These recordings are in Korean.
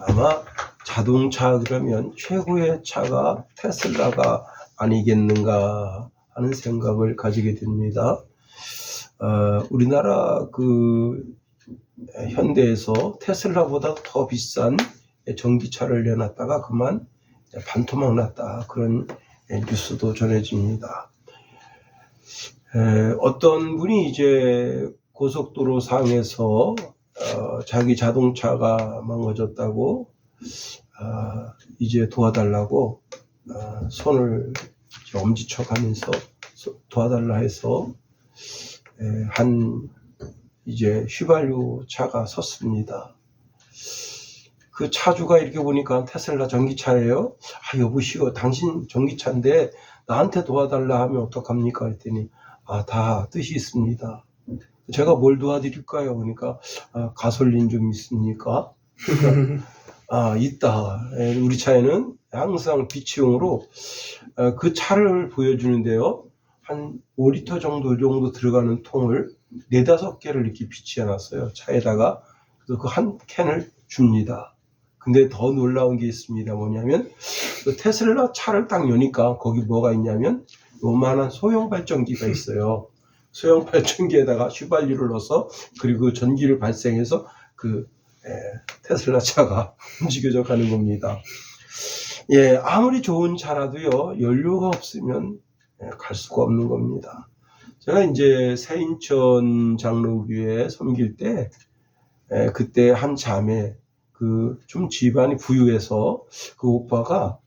아마 자동차 그러면 최고의 차가 테슬라가 아니겠는가 하는 생각을 가지게 됩니다. 우리나라 현대에서 테슬라보다 더 비싼 전기차를 내놨다가 그만 반토막 났다, 그런 뉴스도 전해집니다. 어떤 분이 이제 고속도로 상에서 자기 자동차가 망가졌다고 이제 도와달라고 손을 엄지척하면서 도와달라 해서 이제 휘발유 차가 섰습니다. 그 차주가 이렇게 보니까 테슬라 전기차예요. 여보시오, 당신 전기차인데 나한테 도와달라 하면 어떡합니까? 했더니 다 뜻이 있습니다. 제가 뭘 도와드릴까요? 그러니까 가솔린 좀 있습니까? 그러니까, 있다. 우리 차에는 항상 비치용으로 그 차를 보여주는데요, 한 5리터 정도 들어가는 통을 4-5개를 이렇게 비치해 놨어요, 차에다가. 그래서 그 한 캔을 줍니다. 근데 더 놀라운 게 있습니다. 뭐냐면 그 테슬라 차를 딱 여니까 거기 뭐가 있냐면 요만한 소형 발전기가 있어요. 소형 발전기에다가 휘발유를 넣어서 그리고 전기를 발생해서 그 테슬라 차가 움직여져 가는 겁니다. 아무리 좋은 차라도요, 연료가 없으면 갈 수가 없는 겁니다. 제가 이제 세인천 장로교회 섬길 때 그때 한 자매, 좀 집안이 부유해서 그 오빠가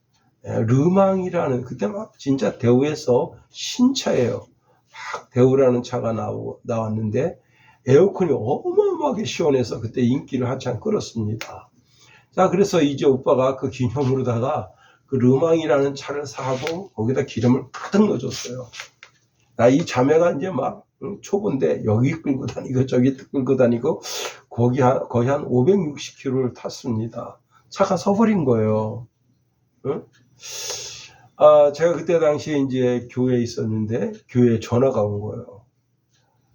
르망이라는, 그때 막 진짜 대우에서 신차예요. 막 대우라는 차가 나왔는데 에어컨이 어마어마하게 시원해서 그때 인기를 한참 끌었습니다. 자, 그래서 이제 오빠가 그 기념으로다가 그 르망이라는 차를 사고 거기다 기름을 가득 넣어줬어요. 이 자매가 이제 막 초보인데 여기 끌고 다니고 저기 끌고 다니고 거의 한 560km를 탔습니다. 차가 서버린 거예요. 응? 제가 그때 당시에 이제 교회에 있었는데 교회에 전화가 온 거예요.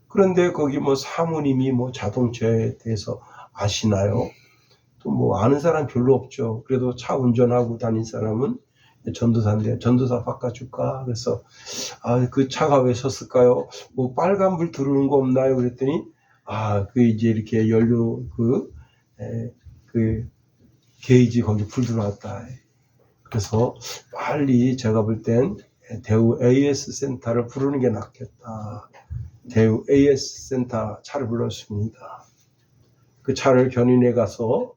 그런데 거기 뭐 사모님이 뭐 자동차에 대해서 아시나요? 또 뭐 아는 사람 별로 없죠. 그래도 차 운전하고 다닌 사람은 전도사인데 전도사 바꿔줄까? 그래서 그 차가 왜 섰을까요? 뭐 빨간불 들어오는 거 없나요? 그랬더니 이제 이렇게 연료 그 게이지 거기 불 들어왔다. 그래서 빨리 제가 볼 땐 대우 AS 센터를 부르는 게 낫겠다. 대우 AS 센터 차를 불렀습니다. 그 차를 견인해 가서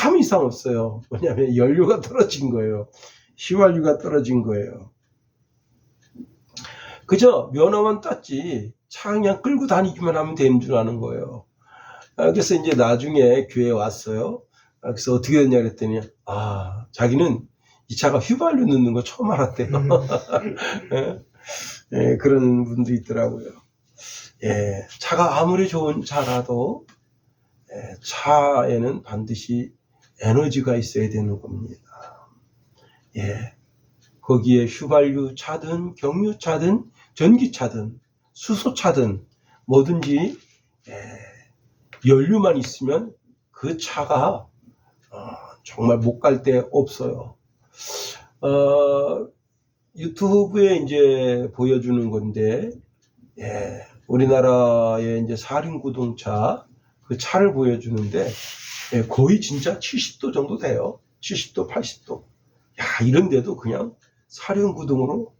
아무 이상 없어요. 뭐냐면 연료가 떨어진 거예요. 휘발유가 떨어진 거예요. 그저 면허만 땄지 차 그냥 끌고 다니기만 하면 되는 줄 아는 거예요. 그래서 이제 나중에 교회에 왔어요. 그래서 어떻게 됐냐 그랬더니 자기는 이 차가 휘발유 넣는 거 처음 알았대요. 그런 분도 있더라고요. 차가 아무리 좋은 차라도 차에는 반드시 에너지가 있어야 되는 겁니다. 거기에 휘발유 차든 경유차든 전기차든 수소차든 뭐든지 연료만 있으면 그 차가 정말 못 갈 데 없어요. 유튜브에 이제 보여주는 건데 우리나라의 이제 사륜구동차 그 차를 보여주는데 거의 진짜 70도 정도 돼요. 70도, 80도. 이런데도 그냥 사륜구동으로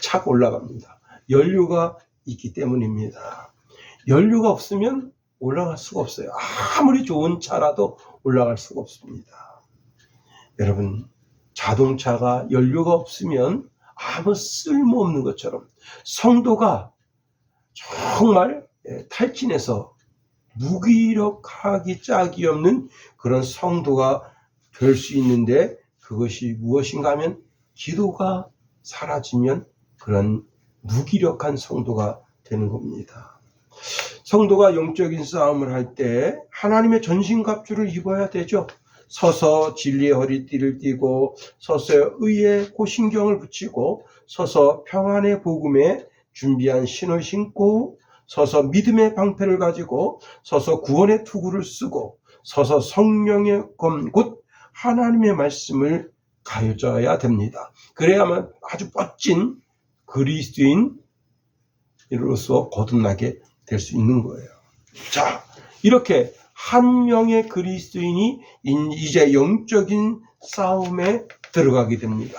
차고 올라갑니다. 연료가 있기 때문입니다. 연료가 없으면 올라갈 수가 없어요. 아무리 좋은 차라도 올라갈 수가 없습니다. 여러분, 자동차가 연료가 없으면 아무 쓸모없는 것처럼 성도가 정말 탈진해서 무기력하기 짝이 없는 그런 성도가 될 수 있는데, 그것이 무엇인가 하면 기도가 사라지면 그런 무기력한 성도가 되는 겁니다. 성도가 영적인 싸움을 할 때 하나님의 전신갑주를 입어야 되죠. 서서 진리의 허리띠를 띠고, 서서 의의 고신경을 붙이고, 서서 평안의 복음에 준비한 신을 신고, 서서 믿음의 방패를 가지고, 서서 구원의 투구를 쓰고, 서서 성령의 검 곧 하나님의 말씀을 가져야 됩니다. 그래야만 아주 멋진 그리스도인으로서 거듭나게 될 수 있는 거예요. 자, 이렇게 한 명의 그리스도인이 이제 영적인 싸움에 들어가게 됩니다.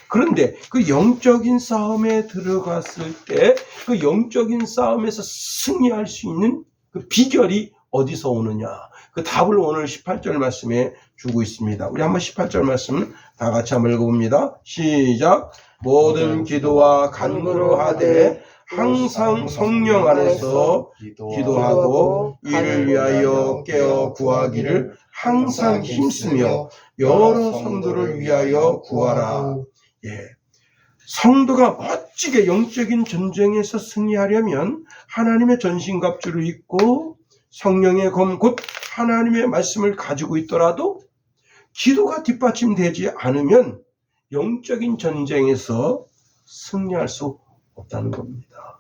그런데 그 영적인 싸움에 들어갔을 때 그 영적인 싸움에서 승리할 수 있는 그 비결이 어디서 오느냐? 그 답을 오늘 18절 말씀에 주고 있습니다. 우리 한번 18절 말씀을 다 같이 한번 읽어봅니다. 시작. 모든 기도와 간구로 하되 항상 성령 안에서 기도하고 이를 위하여 깨어 구하기를 항상 힘쓰며 여러 성도를 위하여 구하라. 예. 성도가 멋지게 영적인 전쟁에서 승리하려면 하나님의 전신갑주를 입고 성령의 검 곧 하나님의 말씀을 가지고 있더라도 기도가 뒷받침되지 않으면 영적인 전쟁에서 승리할 수 없다는 겁니다.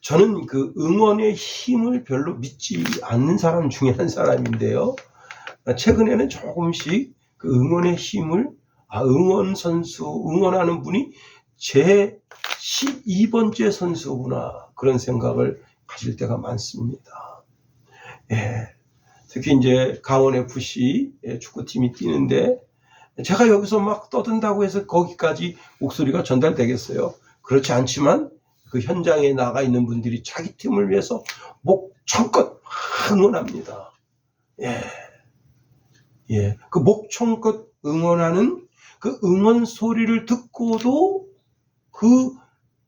저는 그 응원의 힘을 별로 믿지 않는 사람 중에 한 사람인데요. 최근에는 조금씩 그 응원의 힘을, 응원 선수, 응원하는 분이 제 12번째 선수구나, 그런 생각을 가질 때가 많습니다. 예. 특히 이제 강원 FC 축구팀이 뛰는데 제가 여기서 막 떠든다고 해서 거기까지 목소리가 전달되겠어요? 그렇지 않지만 그 현장에 나가 있는 분들이 자기 팀을 위해서 목청껏 응원합니다. 예. 예. 그 목청껏 응원하는 그 응원 소리를 듣고도 그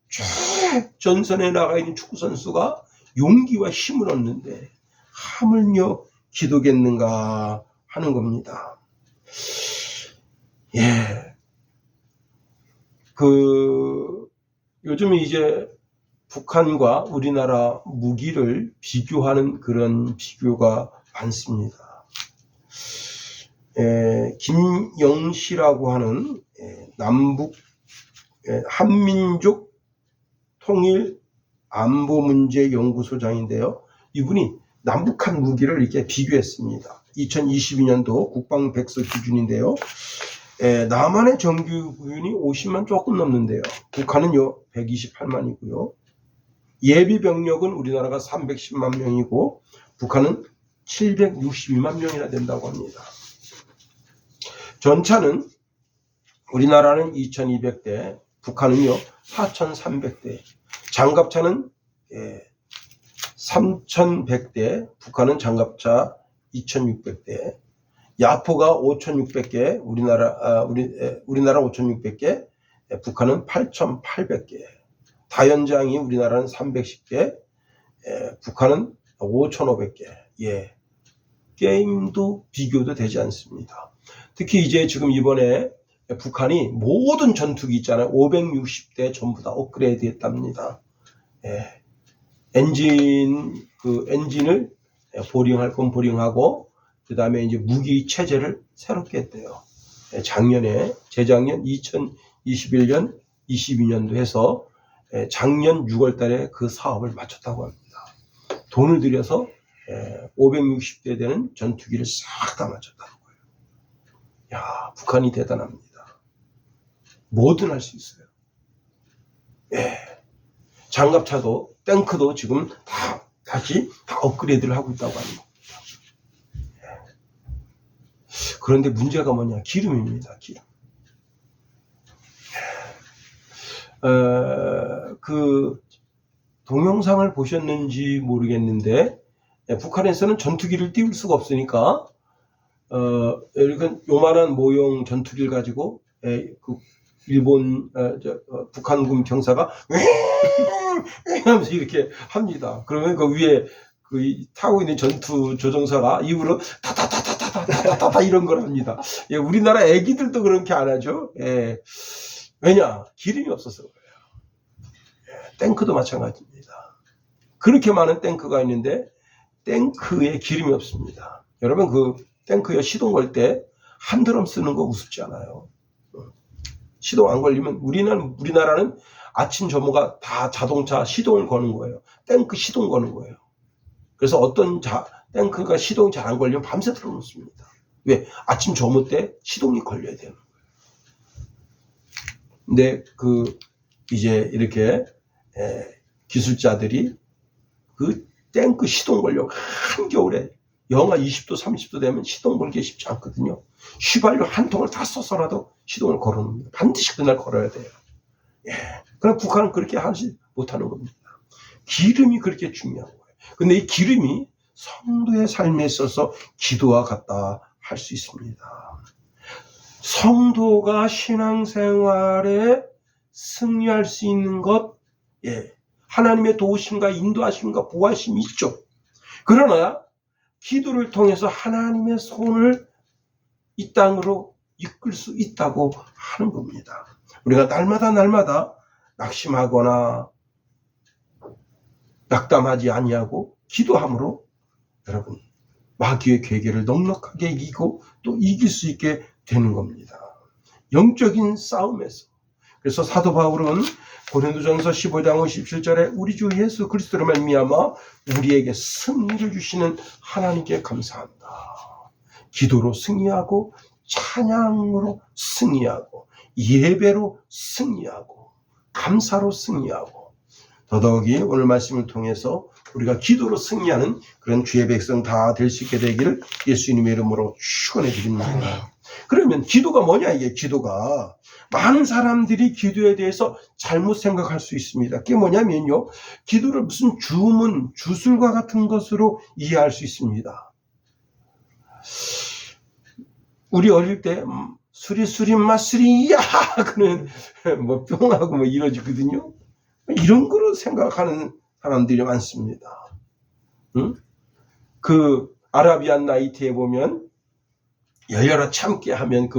최전선에 나가 있는 축구 선수가 용기와 힘을 얻는데 하물며 기도겠는가 하는 겁니다. 예. 요즘 이제 북한과 우리나라 무기를 비교하는 그런 비교가 많습니다. 김영시라고 하는 남북 한민족 통일 안보 문제 연구소장인데요. 이분이 남북한 무기를 이렇게 비교했습니다. 2022년도 국방 백서 기준인데요. 남한의 정규군이 50만 조금 넘는데요. 북한은요 128만이고요. 예비 병력은 우리나라가 310만 명이고 북한은 762만 명이나 된다고 합니다. 전차는 우리나라는 2200대, 북한은요 4300대, 장갑차는 3100대, 북한은 장갑차 2600대, 야포가 5600개, 우리나라 5600개, 북한은 8800개, 다연장이 우리나라는 310개, 북한은 5500개. 예. 게임도 비교도 되지 않습니다. 특히 이제 지금 이번에 북한이 모든 전투기 있잖아요. 560대 전부 다 업그레이드 했답니다. 예. 엔진을 보링할 건 보링하고, 그 다음에 이제 무기 체제를 새롭게 했대요. 재작년 2021년, 22년도 해서 작년 6월 달에 그 사업을 마쳤다고 합니다. 돈을 들여서 560대 되는 전투기를 싹 다 마쳤다는 거예요. 야, 북한이 대단합니다. 뭐든 할 수 있어요. 예. 장갑차도, 탱크도 지금 다시 업그레이드를 하고 있다고 합니다. 예. 그런데 문제가 뭐냐? 기름입니다. 기름. 그 동영상을 보셨는지 모르겠는데 북한에서는 전투기를 띄울 수가 없으니까 요만한 모형 전투기를 가지고 그 일본 북한군 병사가 하면서 이렇게 합니다. 그러면 그 위에 그 타고 있는 전투 조종사가 입으로 타타타타타타타타 이런 걸 합니다. 예, 우리나라 애기들도 그렇게 안 하죠. 예. 왜냐? 기름이 없어서 그래요. 예, 탱크도 마찬가지입니다. 그렇게 많은 탱크가 있는데 탱크에 기름이 없습니다. 여러분 그 탱크에 시동 걸 때 한 드럼 쓰는 거 우습지 않아요. 시동 안 걸리면 우리나라는 아침 저모가 다 자동차 시동을 거는 거예요. 탱크 시동 거는 거예요. 그래서 어떤 탱크가 시동이 잘 안 걸리면 밤새 틀어놓습니다. 왜? 아침 점호 때 시동이 걸려야 되는 거예요. 근데 이제 이렇게 기술자들이 그 탱크 시동 걸려 한겨울에 영하 20도 30도 되면 시동 걸기 쉽지 않거든요. 휘발유 한 통을 다 써서라도 시동을 걸어놓습니다. 반드시 그날 걸어야 돼요. 그럼 북한은 그렇게 하지 못하는 겁니다. 기름이 그렇게 중요한 거예요. 근데 이 기름이 성도의 삶에 있어서 기도와 같다 할 수 있습니다. 성도가 신앙생활에 승리할 수 있는 것, 하나님의 도우심과 인도하심과 보호하심이 있죠. 그러나 기도를 통해서 하나님의 손을 이 땅으로 이끌 수 있다고 하는 겁니다. 우리가 날마다 낙심하거나 낙담하지 아니하고 기도함으로 여러분 마귀의 괴계를 넉넉하게 이기고 또 이길 수 있게 되는 겁니다. 영적인 싸움에서. 그래서 사도 바울은 고린도전서 15장 57절에 우리 주 예수 그리스도로 말미암아 우리에게 승리를 주시는 하나님께 감사한다. 기도로 승리하고 찬양으로 승리하고 예배로 승리하고 감사로 승리하고 더더욱이 오늘 말씀을 통해서 우리가 기도로 승리하는 그런 주의 백성 다 될 수 있게 되기를 예수님의 이름으로 축원해 드립니다. 그러면 기도가 뭐냐? 이게 기도가 많은 사람들이 기도에 대해서 잘못 생각할 수 있습니다. 그게 뭐냐면요, 기도를 무슨 주문, 주술과 같은 것으로 이해할 수 있습니다. 우리 어릴 때 수리 마수리야 그는 뭐 뿅하고 뭐 이러지거든요. 이런 거로 생각하는 사람들이 많습니다. 응? 그 아라비안 나이트에 보면 열려라 참게 하면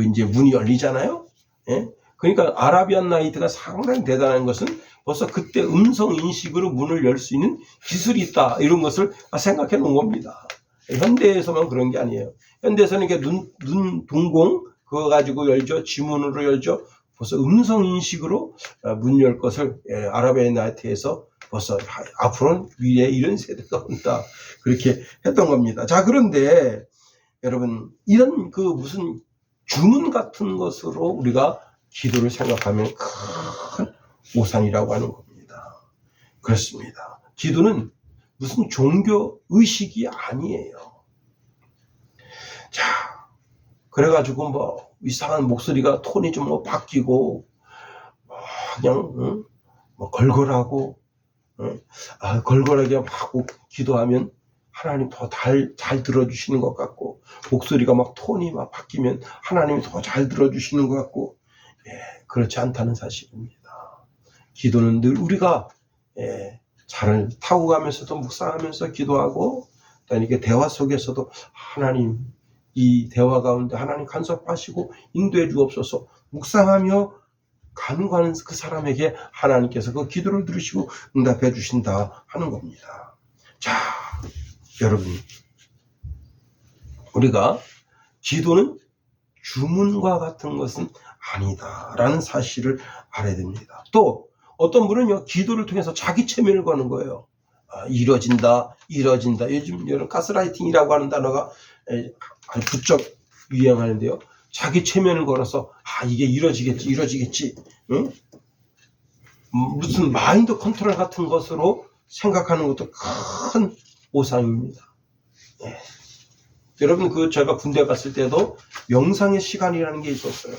이제 문이 열리잖아요. 예? 그러니까 아라비안 나이트가 상당히 대단한 것은 벌써 그때 음성 인식으로 문을 열 수 있는 기술이 있다. 이런 것을 생각해 놓은 겁니다. 현대에서만 그런 게 아니에요. 현대에서는 이게 눈 동공 그거 가지고 열죠. 지문으로 열죠. 벌써 음성 인식으로 문 열 것을 아라비안 나이트에서 벌써 앞으로는 위에 이런 세대가 온다. 그렇게 했던 겁니다. 자, 그런데 여러분 이런 무슨 주문 같은 것으로 우리가 기도를 생각하면 큰 오산이라고 하는 겁니다. 그렇습니다. 기도는 무슨 종교 의식이 아니에요. 자, 그래가지고 뭐 이상한 목소리가 톤이 좀 바뀌고 그냥 뭐 걸걸하고 걸걸하게 막 기도하면 하나님 더 잘 들어주시는 것 같고 목소리가 막 톤이 막 바뀌면 하나님이 더 잘 들어주시는 것 같고 그렇지 않다는 사실입니다. 기도는 늘 우리가 차를 타고 가면서도 묵상하면서 기도하고 이렇게 대화 속에서도 하나님 이 대화 가운데 하나님 간섭하시고 인도해 주옵소서 묵상하며 간구하는 그 사람에게 하나님께서 그 기도를 들으시고 응답해 주신다 하는 겁니다. 자, 여러분 우리가 기도는 주문과 같은 것은 아니다라는 사실을 알아야 됩니다. 또 어떤 분은요 기도를 통해서 자기 체면을 거는 거예요. 이뤄진다. 요즘 이런 가스라이팅이라고 하는 단어가 아주 부쩍 유행하는데요. 자기 체면을 걸어서 이게 이뤄지겠지. 응? 무슨 마인드 컨트롤 같은 것으로 생각하는 것도 큰 오산입니다. 여러분 제가 군대 갔을 때도 명상의 시간이라는 게 있었어요.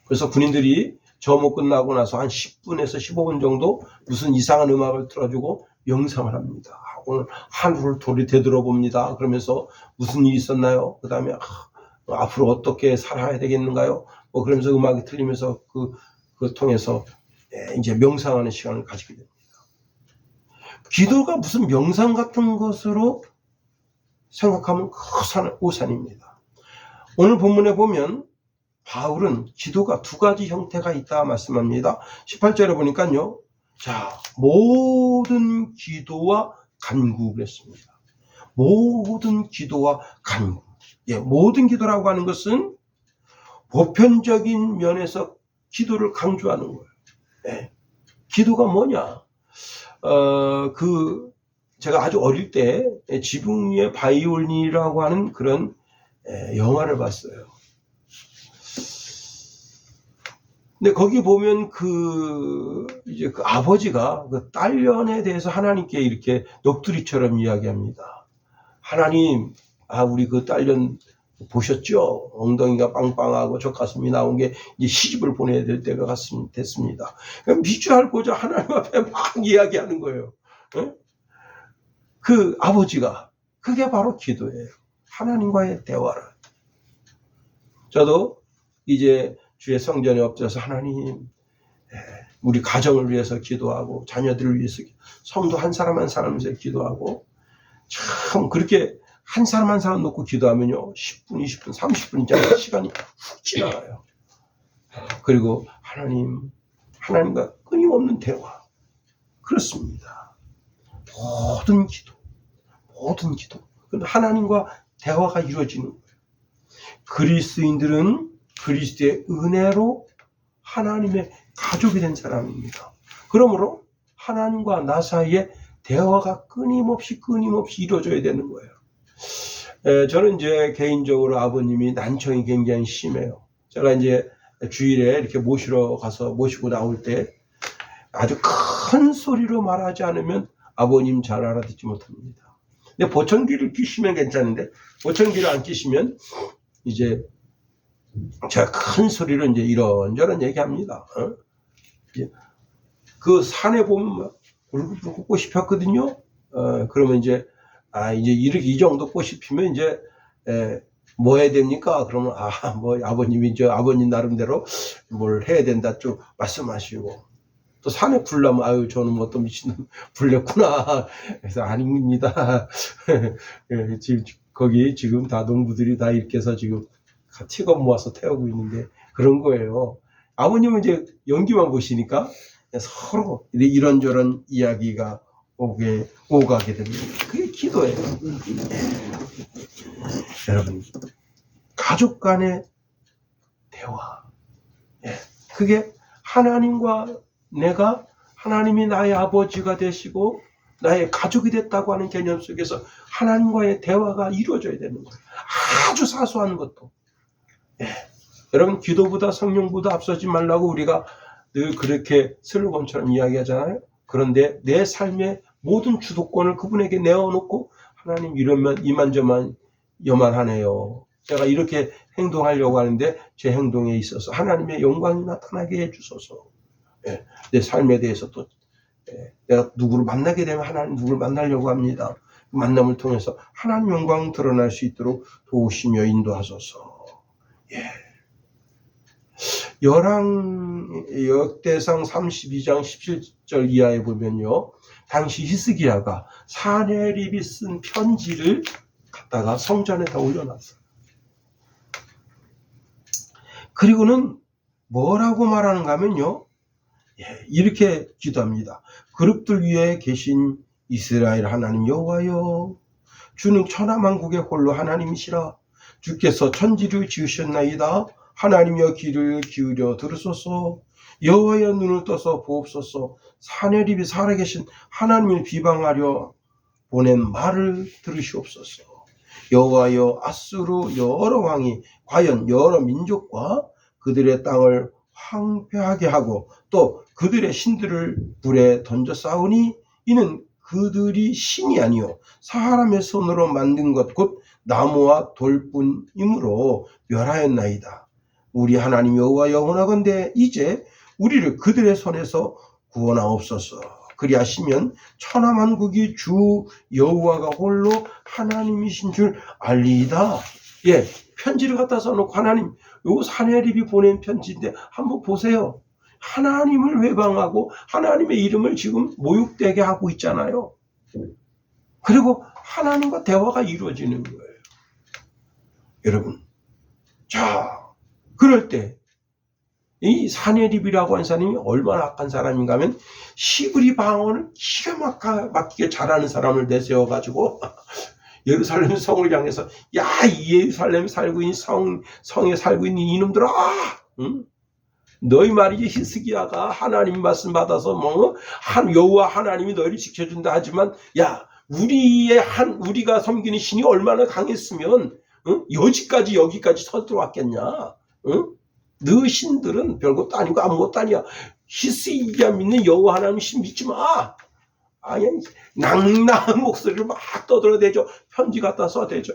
그래서 군인들이 점호 끝나고 나서 한 10분에서 15분 정도 무슨 이상한 음악을 틀어주고 명상을 합니다. 오늘 하루를 되돌아봅니다. 그러면서 무슨 일이 있었나요? 그 다음에 앞으로 어떻게 살아야 되겠는가요? 뭐 그러면서 음악이 틀리면서 그 통해서 이제 명상하는 시간을 가지게 됩니다. 기도가 무슨 명상 같은 것으로 생각하면 큰 오산입니다. 오늘 본문에 보면 바울은 기도가 두 가지 형태가 있다 말씀합니다. 18절에 보니까요. 자, 모든 기도와 간구 그랬습니다. 모든 기도와 간구. 모든 기도라고 하는 것은 보편적인 면에서 기도를 강조하는 거예요. 기도가 뭐냐? 제가 아주 어릴 때 지붕 위의 바이올린이라고 하는 그런 영화를 봤어요. 근데 거기 보면 이제 그 아버지가 그 딸년에 대해서 하나님께 이렇게 넋두리처럼 이야기합니다. 하나님, 우리 그 딸년 보셨죠? 엉덩이가 빵빵하고 젖가슴이 나온 게 이제 시집을 보내야 될 때가 됐습니다. 미주알고자 하나님 앞에 막 이야기하는 거예요. 네? 그 아버지가, 그게 바로 기도예요. 하나님과의 대화를. 저도 이제 주의 성전에 엎드려서 하나님, 우리 가정을 위해서 기도하고 자녀들을 위해서 성도 한 사람 한 사람을 위해서 기도하고, 참 그렇게 한 사람 한 사람 놓고 기도하면요 10분, 20분, 30분짜리 시간이 훅 지나가요. 그리고 하나님과 끊임없는 대화. 그렇습니다. 모든 기도. 하나님과 대화가 이루어지는 거예요. 그리스도인들은 그리스도의 은혜로 하나님의 가족이 된 사람입니다. 그러므로 하나님과 나 사이에 대화가 끊임없이 이루어져야 되는 거예요. 저는 이제 개인적으로 아버님이 난청이 굉장히 심해요. 제가 이제 주일에 이렇게 모시고 나올 때 아주 큰 소리로 말하지 않으면 아버님 잘 알아듣지 못합니다. 근데 보청기를 끼시면 괜찮은데, 보청기를 안 끼시면 이제 제가 큰 소리로 이제 이런저런 얘기합니다. 그 산에 보면 울긋불긋 꽃이 폈거든요. 그러면 이제 이렇게 이 정도 꽃이 피면 이제 뭐 해야 됩니까? 그러면 뭐 아버님이 아버님 나름대로 뭘 해야 된다 쭉 말씀하시고, 또 산에 불나면 저는 뭐 또 미친놈 불렸구나. 그래서 아닙니다. 지금 거기 지금 다 농부들이 다 이렇게 해서 지금 틱업 모아서 태우고 있는데 그런 거예요. 아버님은 이제 연기만 보시니까 서로 이런저런 이야기가 오가게 됩니다. 그게 기도예요. 여러분, 가족 간의 대화. 그게 하나님과 내가, 하나님이 나의 아버지가 되시고 나의 가족이 됐다고 하는 개념 속에서 하나님과의 대화가 이루어져야 되는 거예요. 아주 사소한 것도. 여러분, 기도보다 성령보다 앞서지 말라고 우리가 늘 그렇게 슬로건처럼 이야기하잖아요. 그런데 내 삶의 모든 주도권을 그분에게 내어놓고 하나님 이러면 이만저만 여만하네요. 제가 이렇게 행동하려고 하는데 제 행동에 있어서 하나님의 영광이 나타나게 해주소서. 내 삶에 대해서 또 내가 누구를 만나게 되면 하나님 누구를 만나려고 합니다. 만남을 통해서 하나님 영광 드러날 수 있도록 도우시며 인도하소서. 역대상 32장 17절 이하에 보면요, 당시 히스기야가 사네립이 쓴 편지를 갖다가 성전에다 올려놨어요. 그리고는 뭐라고 말하는가 하면요, 이렇게 기도합니다. 그룹들 위에 계신 이스라엘 하나님 여호와여, 주는 천하만국의 홀로 하나님이시라. 주께서 천지를 지으셨나이다. 하나님여 귀를 기울여 들으소서. 여호와여 눈을 떠서 보옵소서. 사네립이 살아계신 하나님을 비방하려 보낸 말을 들으시옵소서. 여호와여, 아수르 여러 왕이 과연 여러 민족과 그들의 땅을 황폐하게 하고 또 그들의 신들을 불에 던져 싸우니 이는 그들이 신이 아니요 사람의 손으로 만든 것 곧 나무와 돌뿐이므로 멸하였나이다. 우리 하나님 여호와 영원하건대 이제 우리를 그들의 손에서 구원하옵소서. 그리하시면 천하만국이 주 여호와가 홀로 하나님이신 줄 알리이다. 편지를 갖다 써놓고 하나님, 요 사네립이 보낸 편지인데 한번 보세요. 하나님을 회방하고 하나님의 이름을 지금 모욕되게 하고 있잖아요. 그리고 하나님과 대화가 이루어지는 거예요. 여러분, 자, 그럴 때 이 사네립이라고 하는 사람이 얼마나 악한 사람인가 하면 시그리 방언을 기가 막히게 잘하는 사람을 내세워가지고 예루살렘 성을 향해서 이 예루살렘에 살고 있는 성에 살고 있는 이놈들아, 너희 말이지 히스기야가 하나님 말씀 받아서 여호와 하나님이 너희를 지켜준다 하지만 우리가 섬기는 신이 얼마나 강했으면 여지까지 여기까지 서들어왔겠냐. 너 신들은 별것도 아니고 아무것도 아니야. 히스기야 믿는 여호와 하나님 신 믿지 마. 아니, 낭낭한 목소리를 막 떠들어대죠. 편지 갖다 써대죠.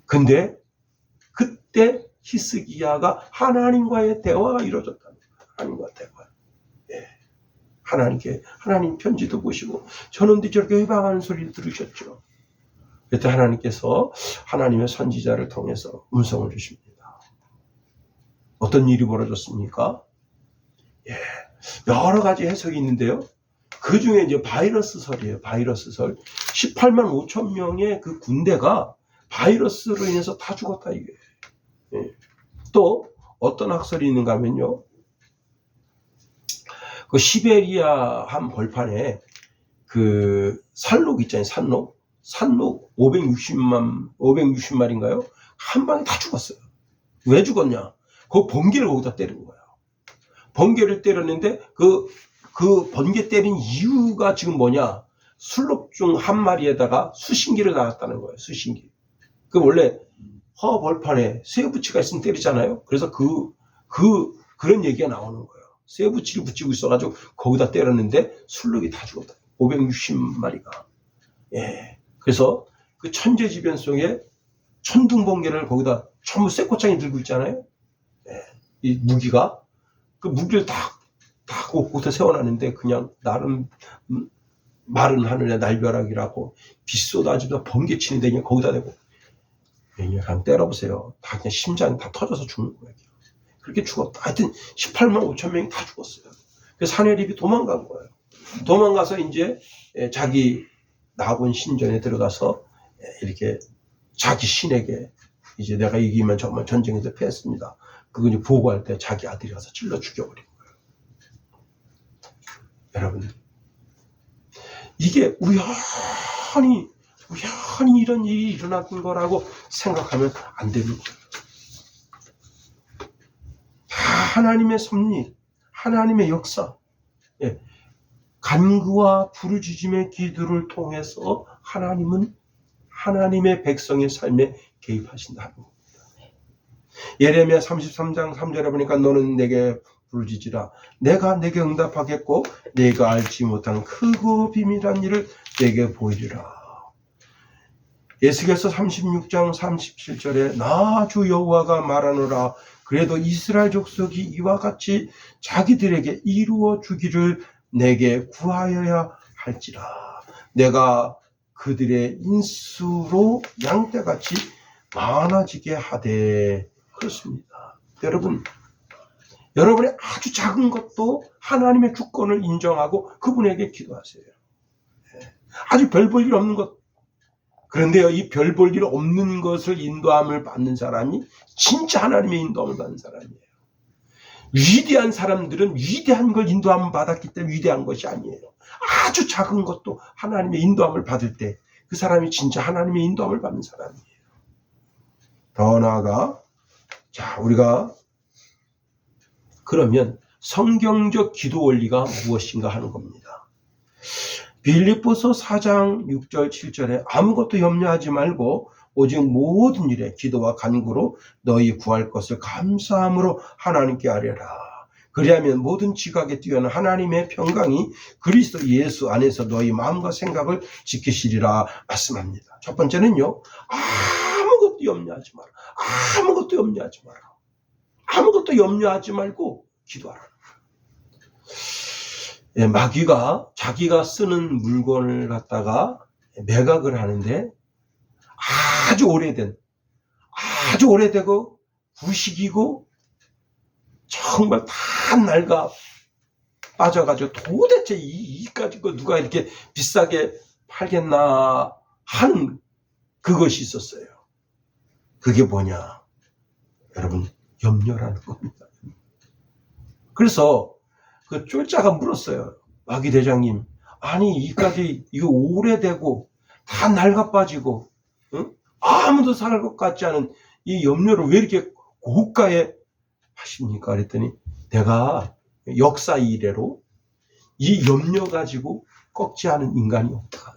근데 그때 히스기야가 하나님과의 대화가 이루어졌다는 거예요. 하나님과 대화. 예. 하나님 편지도 보시고 저놈들이 저렇게 회방하는 소리를 들으셨죠. 그때 하나님께서 하나님의 선지자를 통해서 음성을 주십니다. 어떤 일이 벌어졌습니까? 예. 여러 가지 해석이 있는데요. 그 중에 이제 바이러스설이에요. 바이러스설. 18만 5천 명의 그 군대가 바이러스로 인해서 다 죽었다 이게. 예. 또 어떤 학설이 있는가 하면요. 그 시베리아 한 벌판에 그 산록 있잖아요. 산록 560마리인가요? 한 방에 다 죽었어요. 왜 죽었냐? 그 번개를 거기다 때린 거예요. 번개를 때렸는데 그 번개 때린 이유가 지금 뭐냐? 술록중 한 마리에다가 수신기를 달았다는 거예요. 수신기. 그 원래 벌판에 쇠붙이가 있으면 때리잖아요. 그래서 그런 얘기가 나오는 거예요. 쇠붙이를 붙이고 있어가지고 거기다 때렸는데 술록이 다 죽었다. 560마리가. 예. 그래서 그 천재지변 속에 천둥번개를 거기다 전부 쇠꼬창이 들고 있잖아요. 예. 이 무기가. 그 무기를 다 곳곳에 세워놨는데 그냥 나름 마른 하늘에 날벼락이라고 비 쏟아지면서 번개 치는데 그냥 거기다 대고 그냥 때려보세요. 다 그냥 심장이 다 터져서 죽는 거예요. 그렇게 죽었다. 하여튼 18만 5천 명이 다 죽었어요. 그래서 사내립이 도망간 거예요. 도망가서 이제 자기 나곤 신전에 들어가서 이렇게 자기 신에게 이제 내가 이기면 정말 전쟁에서 패했습니다. 그거 이제 보고할 때 자기 아들이 가서 찔러 죽여버린 거예요. 여러분, 이게 우연히 이런 일이 일어난 거라고 생각하면 안 되는 거예요. 다 하나님의 섭리, 하나님의 역사, 예. 간구와 부르짖음의 기도를 통해서 하나님은 하나님의 백성의 삶에 개입하신다는 겁니다. 예레미야 33장 3절에 보니까 너는 내게 부르짖으라. 내가 내게 응답하겠고 내가 알지 못한 크고 비밀한 일을 내게 보이리라. 에스겔서 36장 37절에 나 주 여호와가 말하노라. 그래도 이스라엘 족속이 이와 같이 자기들에게 이루어 주기를 내게 구하여야 할지라. 내가 그들의 인수로 양떼같이 많아지게 하되. 그렇습니다. 여러분의 아주 작은 것도 하나님의 주권을 인정하고 그분에게 기도하세요. 아주 별 볼 일 없는 것. 그런데요, 이 별 볼 일 없는 것을 인도함을 받는 사람이 진짜 하나님의 인도함을 받는 사람이에요. 위대한 사람들은 위대한 걸 인도함을 받았기 때문에 위대한 것이 아니에요. 아주 작은 것도 하나님의 인도함을 받을 때 그 사람이 진짜 하나님의 인도함을 받는 사람이에요. 더 나아가 자, 우리가 그러면 성경적 기도 원리가 무엇인가 하는 겁니다. 빌립보서 4장 6절 7절에 아무것도 염려하지 말고 오직 모든 일에 기도와 간구로 너희 구할 것을 감사함으로 하나님께 아뢰라. 그리하면 모든 지각에 뛰어난 하나님의 평강이 그리스도 예수 안에서 너희 마음과 생각을 지키시리라 말씀합니다. 첫 번째는요, 아무것도 염려하지 마라. 아무것도 염려하지 마라. 아무것도 염려하지 말고 기도하라. 예, 마귀가 자기가 쓰는 물건을 갖다가 매각을 하는데 아주 오래되고 구식이고 정말 다 낡아 빠져가지고 도대체 이까지 거 누가 이렇게 비싸게 팔겠나 하는 그것이 있었어요. 그게 뭐냐? 여러분, 염려라는 겁니다. 그래서 그 쫄자가 물었어요. 마귀 대장님, 아니 이까지 이거 오래되고 다 낡아 빠지고 아무도 살 것 같지 않은 이 염료를 왜 이렇게 고가에 하십니까? 그랬더니 내가 역사 이래로 이 염려 가지고 꺾지 않은 인간이 없다.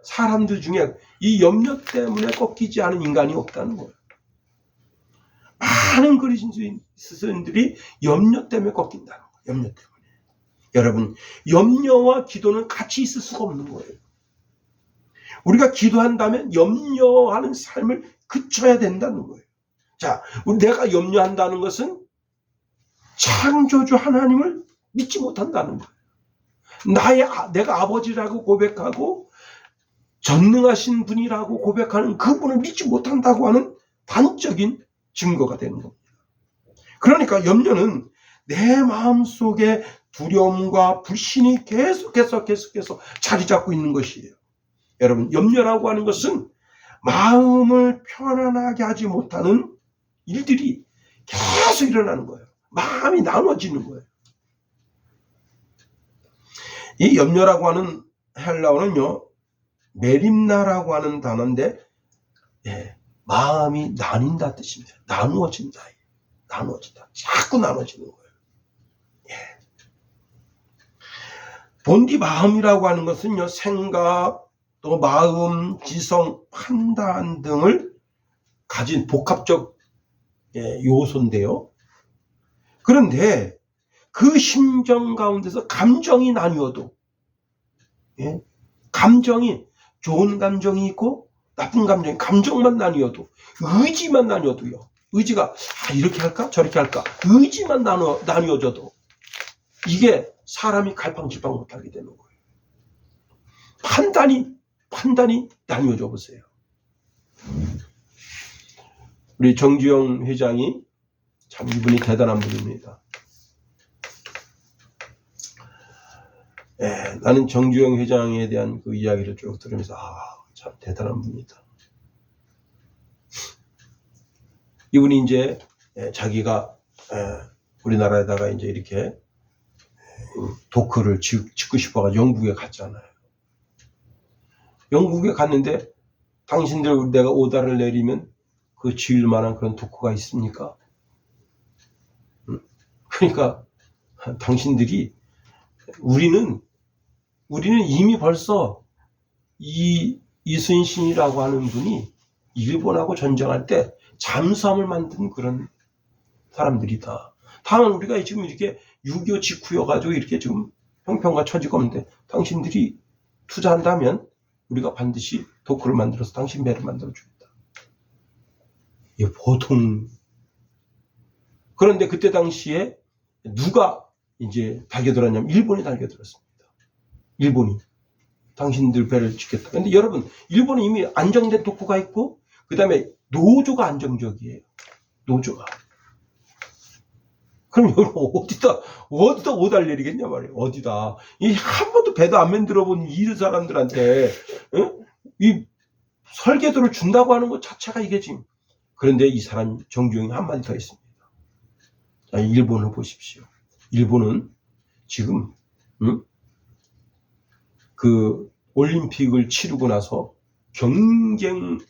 사람들 중에 이 염려 때문에 꺾이지 않은 인간이 없다는 거예요. 많은 그리스도인들이 염려 때문에 꺾인다는 거예요. 염려 때문에. 여러분, 염려와 기도는 같이 있을 수가 없는 거예요. 우리가 기도한다면 염려하는 삶을 그쳐야 된다는 거예요. 자, 내가 염려한다는 것은 창조주 하나님을 믿지 못한다는 거예요. 내가 아버지라고 고백하고 전능하신 분이라고 고백하는 그분을 믿지 못한다고 하는 단적인 증거가 되는 겁니다. 그러니까 염려는 내 마음속에 두려움과 불신이 계속해서 자리 잡고 있는 것이에요. 여러분, 염려라고 하는 것은 마음을 편안하게 하지 못하는 일들이 계속 일어나는 거예요. 마음이 나눠지는 거예요. 이 염려라고 하는 헬라어는요, 메림나라고 하는 단어인데, 마음이 나뉜다 뜻입니다. 나누어진다. 자꾸 나눠지는 거예요. 본디 마음이라고 하는 것은요, 생각, 또 마음, 지성, 판단 등을 가진 복합적 요소인데요. 그런데 그 심정 가운데서 감정이 나뉘어도, 감정이 좋은 감정이 있고 나쁜 감정만 나뉘어도, 의지만 나뉘어도요, 의지가 이렇게 할까 저렇게 할까, 의지만 나뉘어져도 이게 사람이 갈팡질팡 못하게 되는 거예요. 판단이 나뉘어져 보세요. 우리 정주영 회장이 참 이분이 대단한 분입니다. 나는 정주영 회장에 대한 그 이야기를 쭉 들으면서 참 대단한 분이다. 이분이 이제 자기가 우리나라에다가 이제 이렇게 도크를 짓고 싶어가지고 영국에 갔잖아요. 영국에 갔는데 당신들 내가 오다를 내리면 그 지을 만한 그런 도크가 있습니까? 그러니까 당신들이 우리는 이미 벌써 이순신이라고 하는 분이 일본하고 전쟁할 때 잠수함을 만든 그런 사람들이다. 다만 우리가 지금 이렇게 6.25 직후여가지고 이렇게 지금 형편과 처지가 없는데 당신들이 투자한다면 우리가 반드시 도크를 만들어서 당신 배를 만들어주겠다. 이게 보통. 그런데 그때 당시에 누가 이제 달겨들었냐면 일본이 달겨들었습니다. 일본이 당신들 배를 짓겠다. 근데 여러분, 일본은 이미 안정된 도크가 있고 그 다음에 노조가 안정적이에요. 노조가. 그럼 여러분 어디다 오달 내리겠냐 말이에요. 어디다. 한 번도 배도 안 만들어 본 이 사람들한테 이 설계도를 준다고 하는 것 자체가 이게 지금. 그런데 이 사람 정주영이 한마디 더 있습니다. 자, 일본을 보십시오. 일본은 지금 그 올림픽을 치르고 나서 경쟁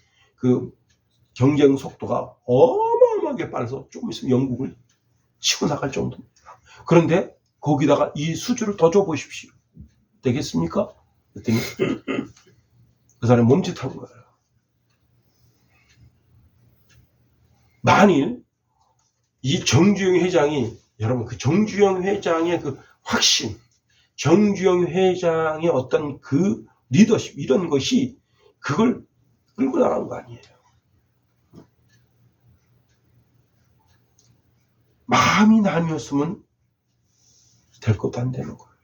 속도가 어마어마하게 빨라서 조금 있으면 영국을 치고 나갈 정도입니다. 그런데 거기다가 이 수주를 더 줘보십시오. 되겠습니까? 그랬더니 그 사람이 멈칫한 거예요. 만일 이 정주영 회장이, 여러분 그 정주영 회장의 그 확신, 정주영 회장의 어떤 그 리더십, 이런 것이 그걸 끌고 나간 거 아니에요. 마음이 나뉘었으면 될 것도 안 되는 거예요.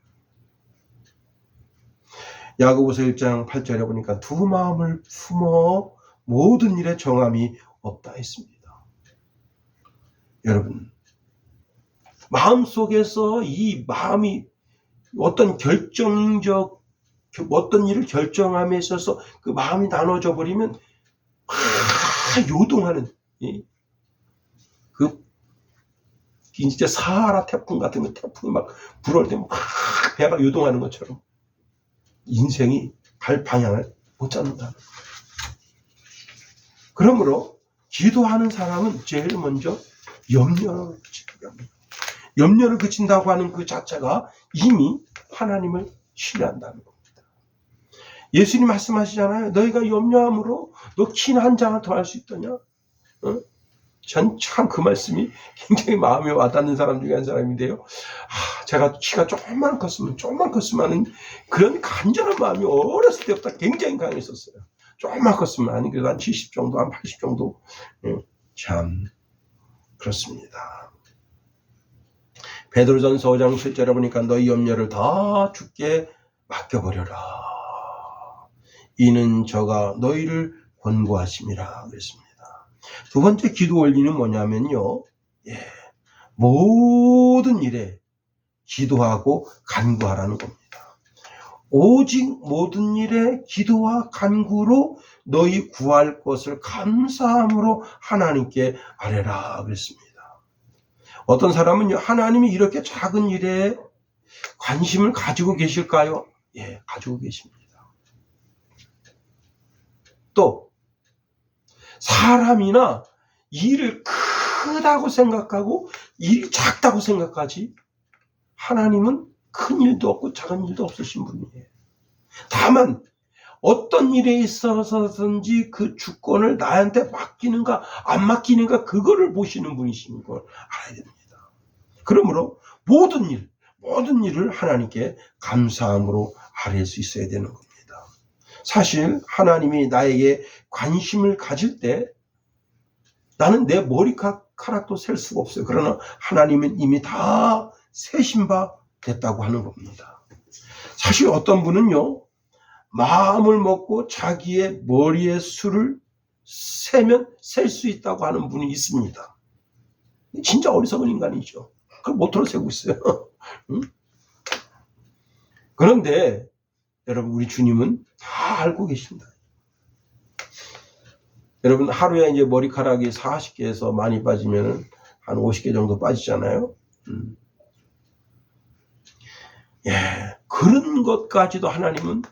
야고보서 1장 8절에 보니까 두 마음을 품어 모든 일에 정함이 없다 했습니다. 여러분, 마음속에서 이 마음이 어떤 일을 결정함에 있어서 그 마음이 나눠져 버리면 요동하는, 진짜 사하라 태풍 같은 거, 태풍이 막 불어올 때 막 배가 요동하는 것처럼 인생이 갈 방향을 못 잡는다는 거예요. 그러므로 기도하는 사람은 제일 먼저 염려를 지켜야 합니다. 염려를 그친다고 하는 그 자체가 이미 하나님을 신뢰한다는 겁니다. 예수님 말씀하시잖아요. 너희가 염려함으로 너 키는 한 장을 더할 수 있더냐? 어? 전 참 그 말씀이 굉장히 마음에 와닿는 사람 중에 한 사람인데요. 제가 키가 조금만 컸으면 하는 그런 간절한 마음이 어렸을 때부터 굉장히 강했었어요. 조금만 컸으면, 아니 그래도 한 70 정도, 한 80 정도. 참 그렇습니다. 베드로전서 5장 7절에 보니까 너희 염려를 다 주께 맡겨버려라. 이는 저가 너희를 권고하심이라 그랬습니다. 두 번째 기도 원리는 뭐냐면요. 모든 일에 기도하고 간구하라는 겁니다. 오직 모든 일에 기도와 간구로 너희 구할 것을 감사함으로 하나님께 아뢰라 그랬습니다. 어떤 사람은요, 하나님이 이렇게 작은 일에 관심을 가지고 계실까요? 예, 가지고 계십니다. 또 사람이나 일을 크다고 생각하고 일이 작다고 생각하지, 하나님은 큰 일도 없고 작은 일도 없으신 분이에요. 다만 어떤 일에 있어서든지 그 주권을 나한테 맡기는가 안 맡기는가, 그거를 보시는 분이신 걸 알아야 됩니다. 그러므로 모든 일을 하나님께 감사함으로 아뢰 수 있어야 되는 겁니다. 사실 하나님이 나에게 관심을 가질 때 나는 내 머리카락도 셀 수가 없어요. 그러나 하나님은 이미 다 세신 바 됐다고 하는 겁니다. 사실 어떤 분은요, 마음을 먹고 자기의 머리의 수를 세면 셀 수 있다고 하는 분이 있습니다. 진짜 어리석은 인간이죠. 그걸 못으로 세고 있어요. 그런데 여러분, 우리 주님은 다 알고 계신다. 여러분, 하루에 이제 머리카락이 40개에서 많이 빠지면 한 50개 정도 빠지잖아요. 그런 것까지도 하나님은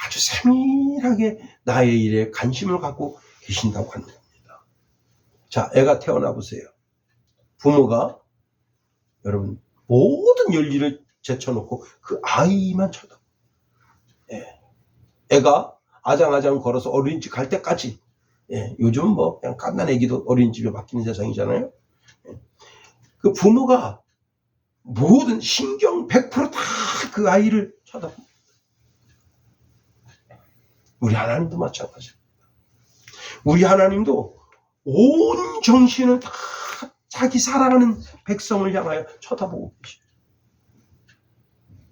아주 세밀하게 나의 일에 관심을 갖고 계신다고 하는 겁니다. 자, 애가 태어나 보세요. 부모가 여러분 모든 열일을 제쳐놓고 그 아이만 쳐다보고, 애가 아장아장 걸어서 어린이집 갈 때까지, 요즘은 뭐 그냥 갓난 애기도 어린이집에 맡기는 세상이잖아요. 그 부모가 모든 신경 100% 다 그 아이를 쳐다봅니다. 우리 하나님도 마찬가지입니다. 우리 하나님도 온 정신을 다 자기 사랑하는 백성을 향하여 쳐다보고 계십니다.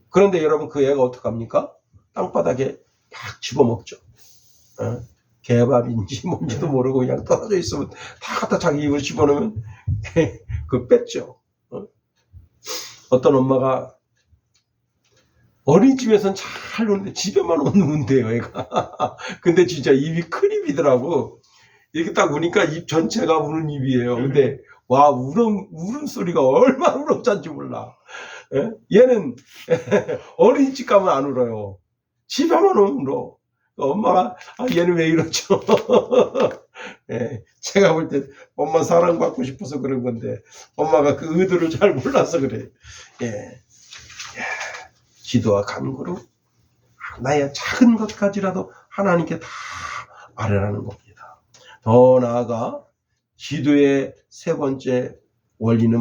그런데 여러분, 그 애가 어떡합니까? 땅바닥에 막 집어먹죠. 개밥인지 뭔지도 모르고 그냥 떨어져 있으면 다 갖다 자기 입으로 집어넣으면 그 뺐죠. 어떤 엄마가 어린이집에서는 잘 노는데 집에만 오면 돼요, 애가. 근데 진짜 입이 큰 입이더라고. 이렇게 딱 우니까 입 전체가 우는 입이에요. 근데 와, 우는 소리가 얼마나 우렁찬지 몰라. 얘는 어린이집 가면 안 울어요. 집에만 오면 울어. 엄마가 얘는 왜 이러죠? 제가 볼 때 엄마 사랑받고 싶어서 그런 건데 엄마가 그 의도를 잘 몰라서 그래. 기도와 간구로 나의 작은 것까지라도 하나님께 다 아뢰라는 겁니다. 더 나아가 기도의 세 번째 원리는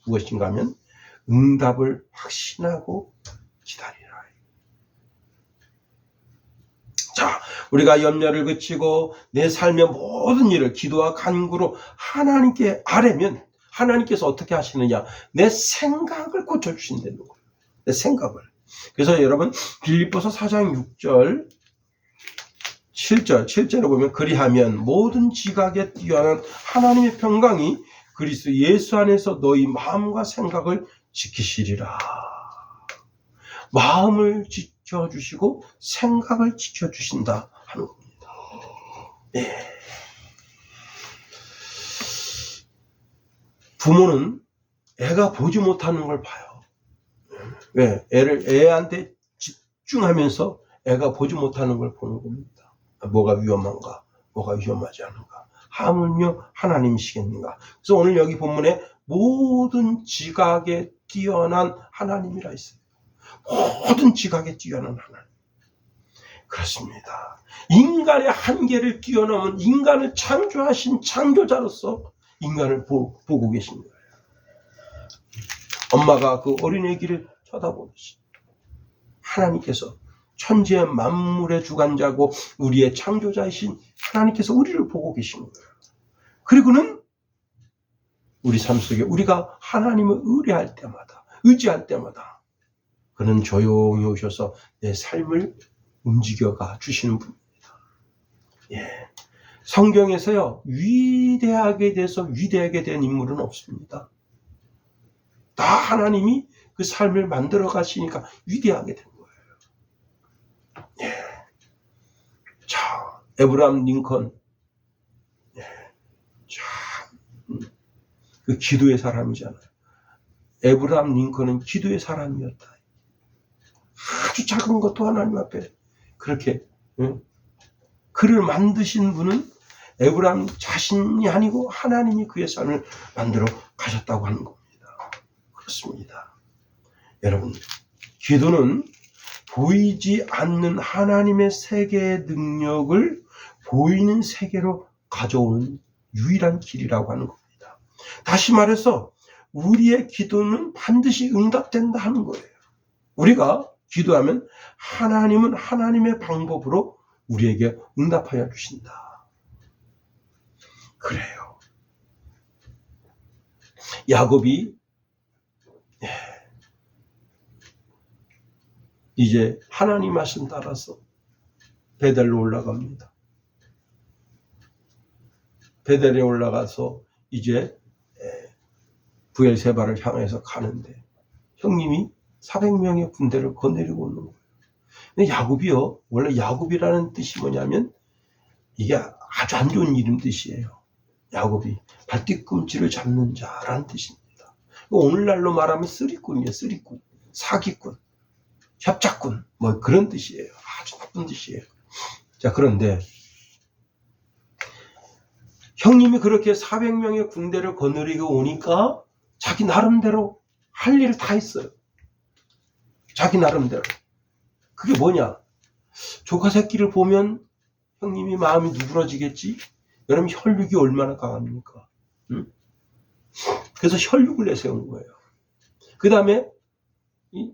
무엇인가 하면 응답을 확신하고 기다리라. 자, 우리가 염려를 그치고 내 삶의 모든 일을 기도와 간구로 하나님께 아뢰면 하나님께서 어떻게 하시느냐? 내 생각을 고쳐주신다는 거예요. 내 생각을. 그래서 여러분, 빌립보서 4장 6절 7절에 보면 그리하면 모든 지각에 뛰어난 하나님의 평강이 그리스도 예수 안에서 너희 마음과 생각을 지키시리라. 마음을 지켜주시고 생각을 지켜주신다 하는 겁니다. 부모는 애가 보지 못하는 걸 봐요. 왜? 애한테 집중하면서 애가 보지 못하는 걸 보는 겁니다. 뭐가 위험한가? 뭐가 위험하지 않은가? 하물며 하나님이시겠는가? 그래서 오늘 여기 본문에 모든 지각에 뛰어난 하나님이라 했어요. 모든 지각에 뛰어난 하나님. 그렇습니다. 인간의 한계를 뛰어넘은 인간을 창조하신 창조자로서 인간을 보고 계신 거예요. 엄마가 그 어린애기를 쳐다보듯이 하나님께서 천지의 만물의 주관자고 우리의 창조자이신 하나님께서 우리를 보고 계신 거예요. 그리고는 우리 삶 속에 우리가 하나님을 의지할 때마다 그는 조용히 오셔서 내 삶을 움직여가 주시는 분입니다. 예. 성경에서요, 위대하게 된 인물은 없습니다. 다 하나님이 그 삶을 만들어 가시니까 위대하게 된 거예요. 예. 자, 에브라함 링컨. 예. 참, 그 기도의 사람이잖아요. 에브라함 링컨은 기도의 사람이었다. 아주 작은 것도 하나님 앞에 그렇게 그를 만드신 분은 에브라함 자신이 아니고 하나님이 그의 삶을 만들어 가셨다고 하는 겁니다. 그렇습니다. 여러분, 기도는 보이지 않는 하나님의 세계의 능력을 보이는 세계로 가져오는 유일한 길이라고 하는 겁니다. 다시 말해서 우리의 기도는 반드시 응답된다 하는 거예요. 우리가 기도하면 하나님은 하나님의 방법으로 우리에게 응답하여 주신다. 그래요. 야곱이 이제 하나님 말씀 따라서 베델로 올라갑니다. 베델에 올라가서 이제 브엘세바를 향해서 가는데 형님이 400명의 군대를 거느리고 오는 거예요. 근데 야곱이요, 원래 야곱이라는 뜻이 뭐냐면 이게 아주 안 좋은 이름 뜻이에요. 야곱이 발뒤꿈치를 잡는 자라는 뜻입니다. 오늘날로 말하면 쓰리꾼이에요. 쓰리꾼, 사기꾼, 협작꾼, 뭐 그런 뜻이에요. 아주 나쁜 뜻이에요. 자, 그런데 형님이 그렇게 400명의 군대를 거느리고 오니까 자기 나름대로 할 일을 다 했어요. 자기 나름대로. 그게 뭐냐? 조카 새끼를 보면 형님이 마음이 누그러지겠지? 여러분, 혈육이 얼마나 강합니까? 응? 그래서 혈육을 내세운 거예요. 그 다음에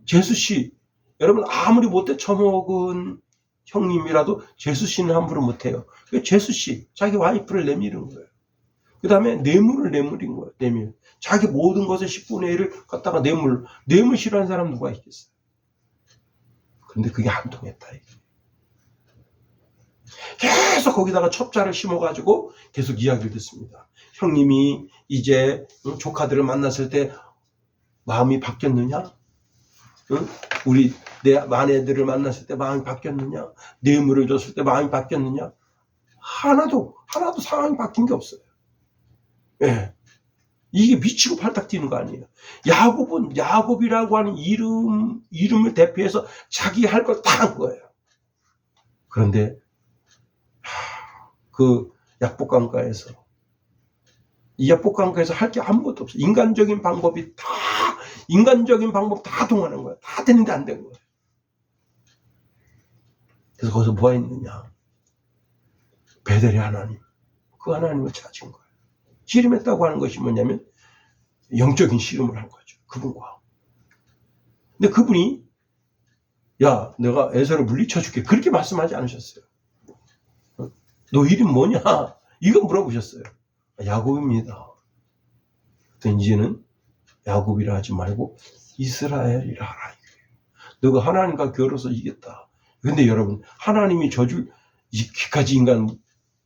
제수씨, 여러분 아무리 못돼 처먹은 형님이라도 제수씨는 함부로 못해요. 제수씨, 자기 와이프를 내밀은 거예요. 그 다음에 뇌물을 내밀인 거예요. 뇌물. 자기 모든 것의 10분의 1을 갖다가 뇌물 싫어하는 사람 누가 있겠어요? 근데 그게 안 통했다. 계속 거기다가 첩자를 심어가지고 계속 이야기를 듣습니다. 형님이 이제 조카들을 만났을 때 마음이 바뀌었느냐? 응? 우리 내 아내들을 만났을 때 마음이 바뀌었느냐? 뇌물을 줬을 때 마음이 바뀌었느냐? 하나도 상황이 바뀐 게 없어요. 예. 이게 미치고 팔딱 뛰는 거 아니에요. 야곱은 야곱이라고 하는 이름을 대표해서 자기 할 걸 다 한 거예요. 그런데 그 약복강가에서 할 게 아무것도 없어요. 인간적인 방법 다 동원한 거예요. 다 되는데 안 된 거예요. 그래서 거기서 뭐가 있느냐? 베델의 하나님, 그 하나님을 찾은 거예요. 씨름했다고 하는 것이 뭐냐면 영적인 씨름을 한 거죠. 그분과. 근데 그분이 야, 내가 에서를 물리쳐줄게, 그렇게 말씀하지 않으셨어요. 너 이름 뭐냐? 이거 물어보셨어요. 야곱입니다. 이제는 야곱이라 하지 말고 이스라엘이라 하라. 너가 하나님과 겨뤄서 이겼다. 근데 여러분, 하나님이 이기까지 인간,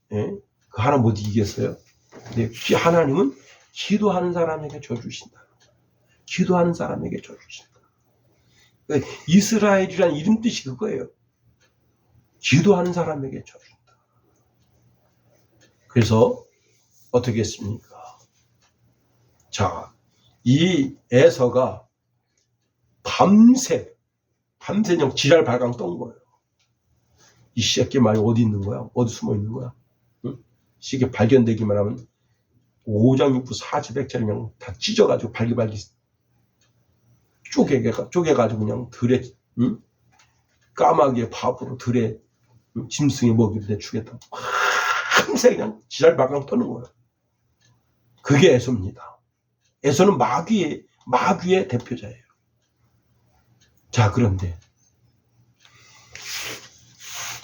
그 하나 못 이기겠어요? 근데 하나님은 기도하는 사람에게 져주신다. 기도하는 사람에게 져주신다. 이스라엘이라는 이름 뜻이 그거예요. 기도하는 사람에게 져준다. 그래서 어떻게 했습니까? 자, 이 에서가 밤새냥 지랄 발광 떤 거예요. 이 새끼 말이 어디 있는 거야? 어디 숨어 있는 거야? 응? 이게 발견되기만 하면 오장육부 사지백체를 그냥 다 찢어가지고 발기발기 쪼개가지고 그냥 들에, 응? 까마귀의 밥으로 들에 짐승의 먹이를 내주겠다. 밤새 그냥 지랄박강 떠는 거예요. 그게 에서입니다. 에서는 마귀의 대표자예요. 자, 그런데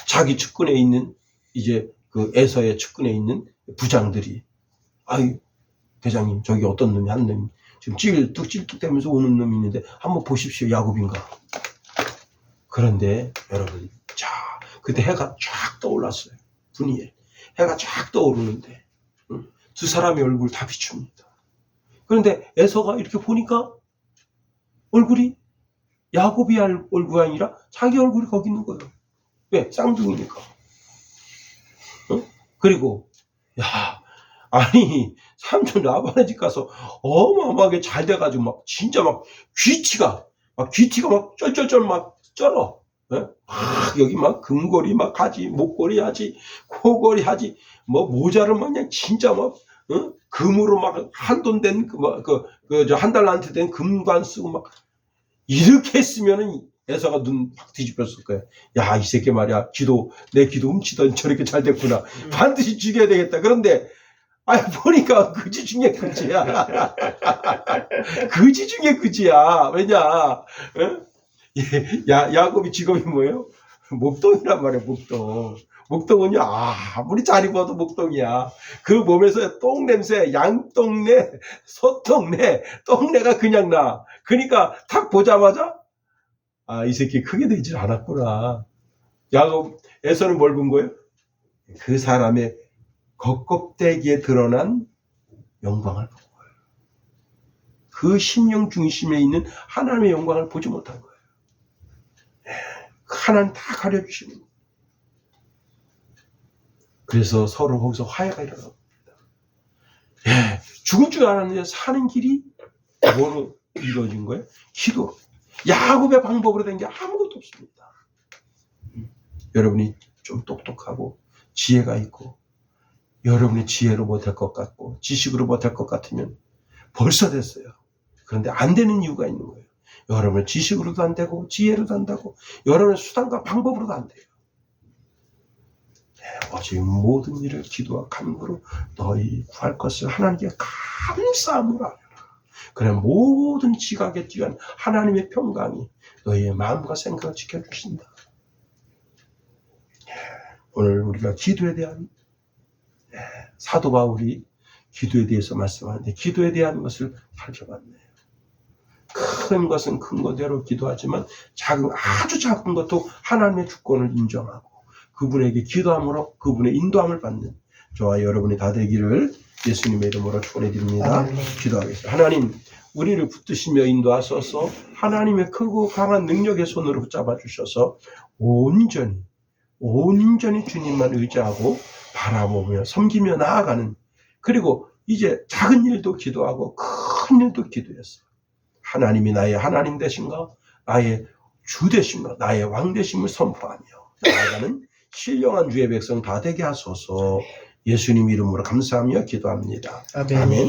자기 측근에 있는 이제 그 에서의 측근에 있는 부장들이, 아이 대장님, 저기 어떤 놈이 한 놈이 지금 찔뚝대면서 오는 놈이 있는데 한번 보십시오. 야곱인가. 그런데 여러분, 자, 그때 해가 쫙 떠올랐어요. 분위에 해가 쫙 떠오르는데 두 사람의 얼굴 다 비춥니다. 그런데 에서가 이렇게 보니까 얼굴이 야곱이 얼굴이 아니라 자기 얼굴이 거기 있는 거예요. 왜? 쌍둥이니까. 그리고 아니 삼촌 라반의 집 가서 어마어마하게 잘 돼가지고 막 진짜 막 귀티가 막 쩔쩔쩔 막 쩔어. 막 여기 막 금고리 막 하지, 목걸이 하지, 코걸이 하지, 뭐 모자를 막 그냥 진짜 막 금으로 막 한돈 된 한 달란트 된 금관 쓰고 막 이렇게 했으면은 에서가 눈 확 뒤집혔을 거야. 야, 이 새끼 말이야. 내 기도 훔치던 저렇게 잘 됐구나. 반드시 죽여야 되겠다. 그런데 보니까 그지 중에 그지야. 그지 중에 그지야. 왜냐? 야곱이 직업이 뭐예요? 목동이란 말이야. 목동은요, 아무리 잘 입어도 목동이야. 그 몸에서 똥냄새, 양똥내, 소똥내, 똥내가 그냥 나. 그러니까 탁 보자마자 이 새끼 크게 되질 않았구나. 야곱에서는 뭘 본 거예요? 그 사람의 겉껍데기에 드러난 영광을 본 거예요. 그 심령 중심에 있는 하나님의 영광을 보지 못한 거예요. 하나님 다 가려주시는 거예요. 그래서 서로 거기서 화해가 일어납니다. 죽을 줄 알았는데 사는 길이 뭐로 이루어진 거예요? 기도. 야곱의 방법으로 된 게 아무것도 없습니다. 여러분이 좀 똑똑하고 지혜가 있고 여러분이 지혜로 못할 것 같고 지식으로 못할 것 같으면 벌써 됐어요. 그런데 안 되는 이유가 있는 거예요. 여러분의 지식으로도 안 되고 지혜로도 안 되고 여러분의 수단과 방법으로도 안 돼요. 어제 모든 일을 기도와 간구로 너희 구할 것을 하나님께 감사함으로 하라. 그래 모든 지각에 뛰어난 하나님의 평강이 너희의 마음과 생각을 지켜주신다. 오늘 우리가 기도에 대한 사도 바울이 기도에 대해서 말씀하는데 기도에 대한 것을 살펴봤네요. 큰 것은 큰 것대로 기도하지만 아주 작은 것도 하나님의 주권을 인정하고 그분에게 기도함으로 그분의 인도함을 받는 저와 여러분이 다 되기를 예수님의 이름으로 축원해드립니다. 기도하겠습니다. 하나님, 우리를 붙드시며 인도하소서. 하나님의 크고 강한 능력의 손으로 붙잡아 주셔서 온전히 주님만 의지하고 바라보며 섬기며 나아가는, 그리고 이제 작은 일도 기도하고 큰 일도 기도했어. 하나님이 나의 하나님 되신가, 나의 주 되신가, 나의 왕 되심을 선포하며 나아가는 신령한 주의 백성 다 되게 하소서. 예수님 이름으로 감사하며 기도합니다. 아멘.